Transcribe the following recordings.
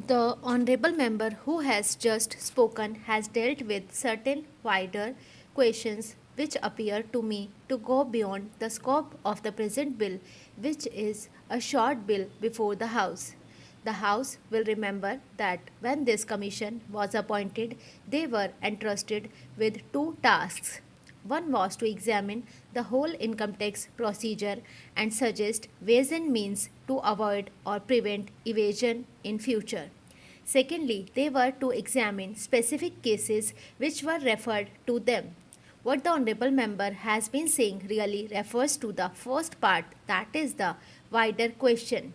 The honorable member who has just spoken has dealt with certain wider questions which appear to me to go beyond the scope of the present bill, which is a short bill before the House. The House will remember that when this commission was appointed, they were entrusted with two tasks. One was to examine the whole income tax procedure and suggest ways and means to avoid or prevent evasion in future. Secondly, they were to examine specific cases which were referred to them. What the honorable member has been saying really refers to the first part, that is the wider question.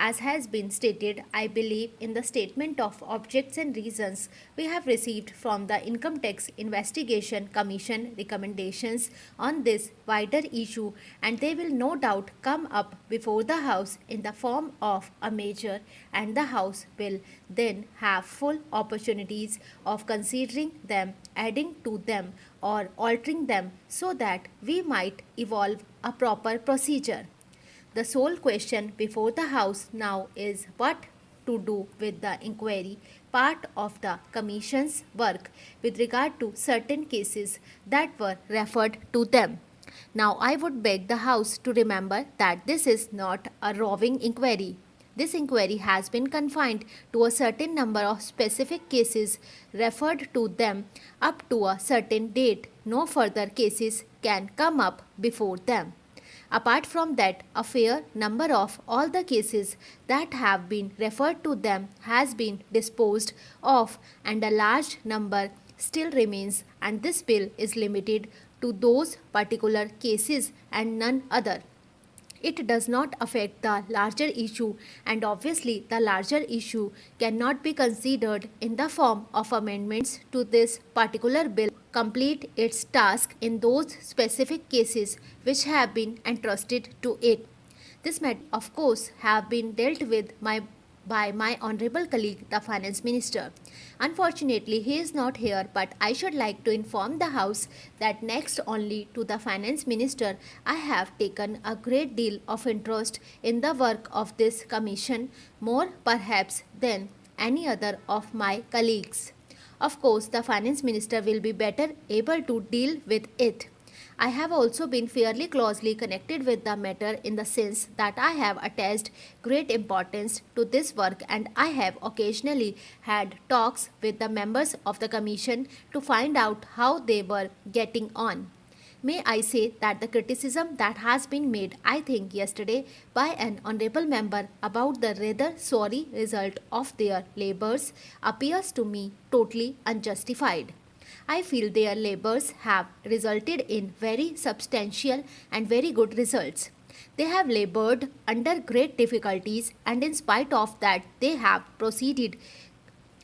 As has been stated, I believe in the statement of objects and reasons we have received from the Income Tax Investigation Commission recommendations on this wider issue, and they will no doubt come up before the House in the form of a measure, and the House will then have full opportunities of considering them, adding to them, or altering them so that we might evolve a proper procedure. The sole question before the House now is what to do with the inquiry part of the Commission's work with regard to certain cases that were referred to them. Now, I would beg the House to remember that this is not a roving inquiry. This inquiry has been confined to a certain number of specific cases referred to them up to a certain date. No further cases can come up before them. Apart from that, a fair number of all the cases that have been referred to them has been disposed of, and a large number still remains, and this bill is limited to those particular cases and none other. It does not affect the larger issue, and obviously the larger issue cannot be considered in the form of amendments to this particular bill complete its task in those specific cases which have been entrusted to it. This matter, of course, have been dealt with by my honorable colleague, the Finance Minister. Unfortunately, he is not here, but I should like to inform the House that next only to the Finance Minister, I have taken a great deal of interest in the work of this Commission, more perhaps than any other of my colleagues. Of course, the Finance Minister will be better able to deal with it. I have also been fairly closely connected with the matter in the sense that I have attached great importance to this work, and I have occasionally had talks with the members of the Commission to find out how they were getting on. May I say that the criticism that has been made, I think, yesterday by an honorable member about the rather sorry result of their labours appears to me totally unjustified. I feel their labours have resulted in very substantial and very good results. They have laboured under great difficulties, and in spite of that, they have proceeded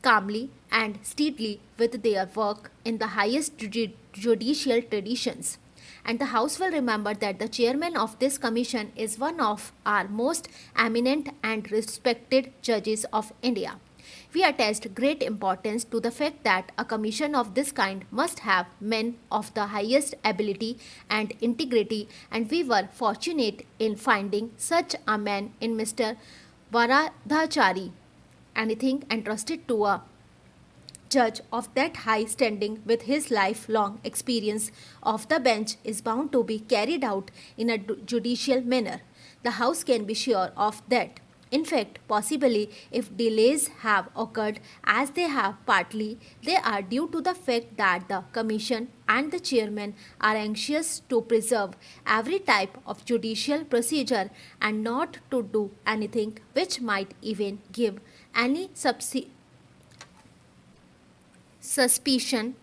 calmly and steadily with their work in the highest judicial traditions. And the House will remember that the chairman of this commission is one of our most eminent and respected judges of India. We attached great importance to the fact that a commission of this kind must have men of the highest ability and integrity, and we were fortunate in finding such a man in Mr. Varadhachari. Anything entrusted to a judge of that high standing with his lifelong experience of the bench is bound to be carried out in a judicial manner. The House can be sure of that. In fact, possibly if delays have occurred, as they have partly, they are due to the fact that the Commission and the Chairman are anxious to preserve every type of judicial procedure and not to do anything which might even give any suspicion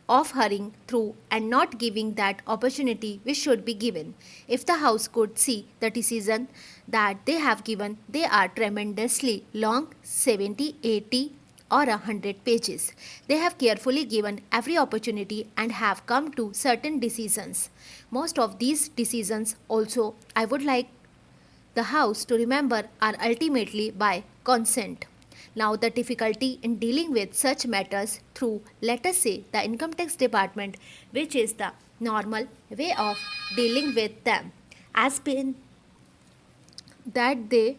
of hurrying through and not giving that opportunity which should be given. If the House could see the decision that they have given, they are tremendously long, 70, 80 or 100 pages. They have carefully given every opportunity and have come to certain decisions. Most of these decisions also, I would like the House to remember, are ultimately by consent. Now, the difficulty in dealing with such matters through, let us say, the Income Tax Department, which is the normal way of dealing with them, has been that they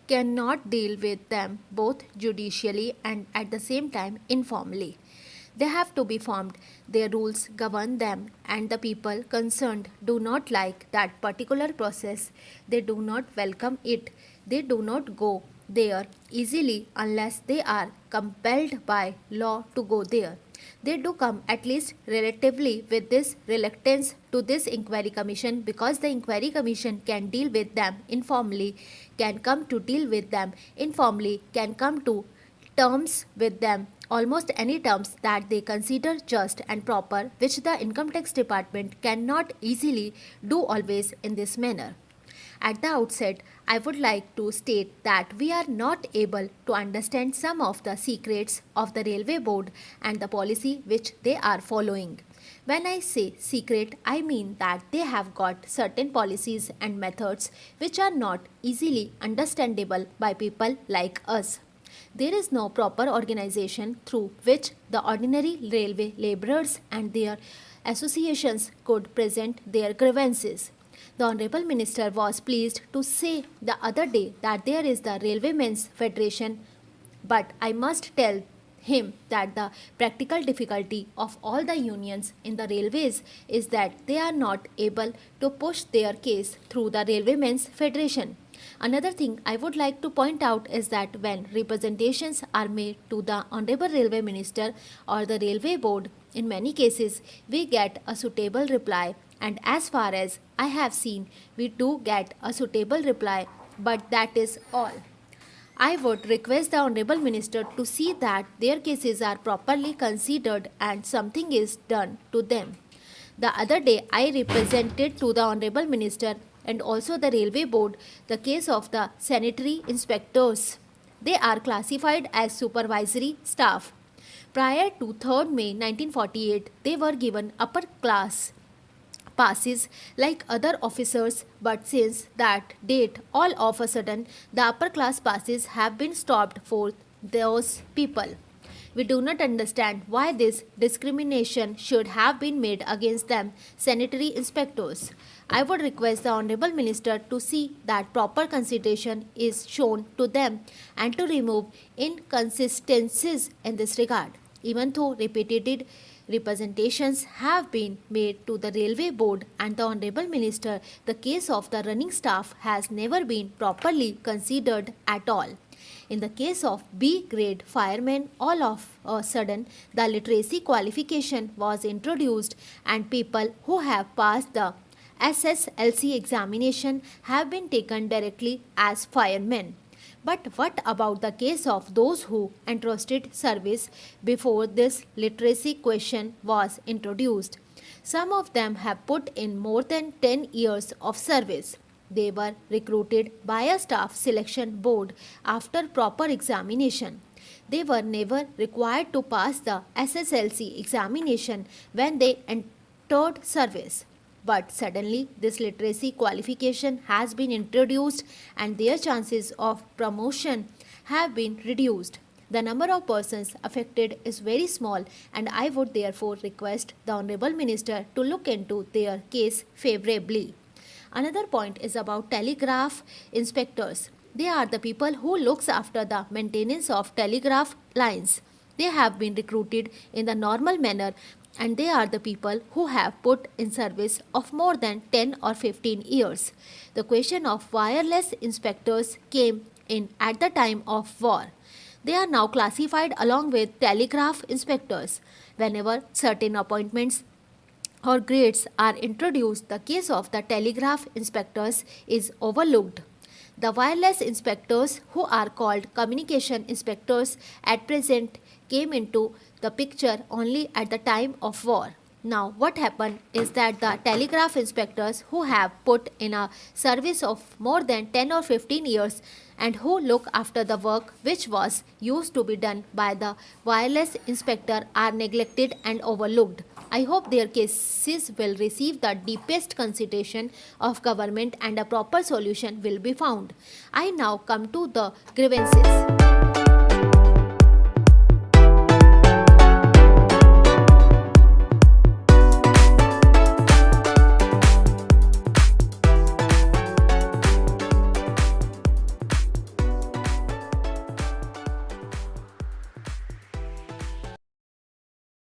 cannot deal with them both judicially and at the same time informally. They have to be formed, their rules govern them, and the people concerned do not like that particular process. They do not welcome it. They do not go there easily unless they are compelled by law to go there. They do come at least relatively with this reluctance to this inquiry commission because the inquiry commission can deal with them informally, can come to deal with them informally, can come to terms with them, almost any terms that they consider just and proper, which the income tax department cannot easily do always in this manner. At the outset, I would like to state that we are not able to understand some of the secrets of the railway board and the policy which they are following. When I say secret, I mean that they have got certain policies and methods which are not easily understandable by people like us. There is no proper organization through which the ordinary railway laborers and their associations could present their grievances. The Honorable Minister was pleased to say the other day that there is the Railwaymen's Federation, but I must tell him that the practical difficulty of all the unions in the railways is that they are not able to push their case through the Railwaymen's Federation. Another thing I would like to point out is that when representations are made to the Honorable Railway Minister or the Railway Board, in many cases we get a suitable reply, and as far as I have seen, we do get a suitable reply, but that is all. I would request the Honorable Minister to see that their cases are properly considered and something is done to them. The other day, I represented to the Honorable Minister and also the Railway Board the case of the sanitary inspectors. They are classified as supervisory staff. Prior to 3rd May 1948, they were given upper class passes like other officers, but since that date, all of a sudden, the upper class passes have been stopped for those people. We do not understand why this discrimination should have been made against them, sanitary inspectors. I would request the Honorable Minister to see that proper consideration is shown to them and to remove inconsistencies in this regard. Even though repeated representations have been made to the Railway Board and the Honorable Minister, the case of the running staff has never been properly considered at all. In the case of B grade firemen, all of a sudden the literacy qualification was introduced and people who have passed the SSLC examination have been taken directly as firemen. But what about the case of those who entrusted service before this literacy question was introduced? Some of them have put in more than 10 years of service. They were recruited by a staff selection board after proper examination. They were never required to pass the SSLC examination when they entered service. But suddenly, this literacy qualification has been introduced and their chances of promotion have been reduced. The number of persons affected is very small, and I would therefore request the Honorable Minister to look into their case favorably. Another point is about telegraph inspectors. They are the people who looks after the maintenance of telegraph lines. They have been recruited in the normal manner and they are the people who have put in service of more than 10 or 15 years. The question of wireless inspectors came in at the time of war. They are now classified along with telegraph inspectors. Whenever certain appointments or grades are introduced, the case of the telegraph inspectors is overlooked. The wireless inspectors, who are called communication inspectors, at present came into the picture only at the time of war. Now, what happened is that the telegraph inspectors who have put in a service of more than 10 or 15 years and who look after the work which was used to be done by the wireless inspector are neglected and overlooked. I hope their cases will receive the deepest consideration of government and a proper solution will be found. I now come to the grievances.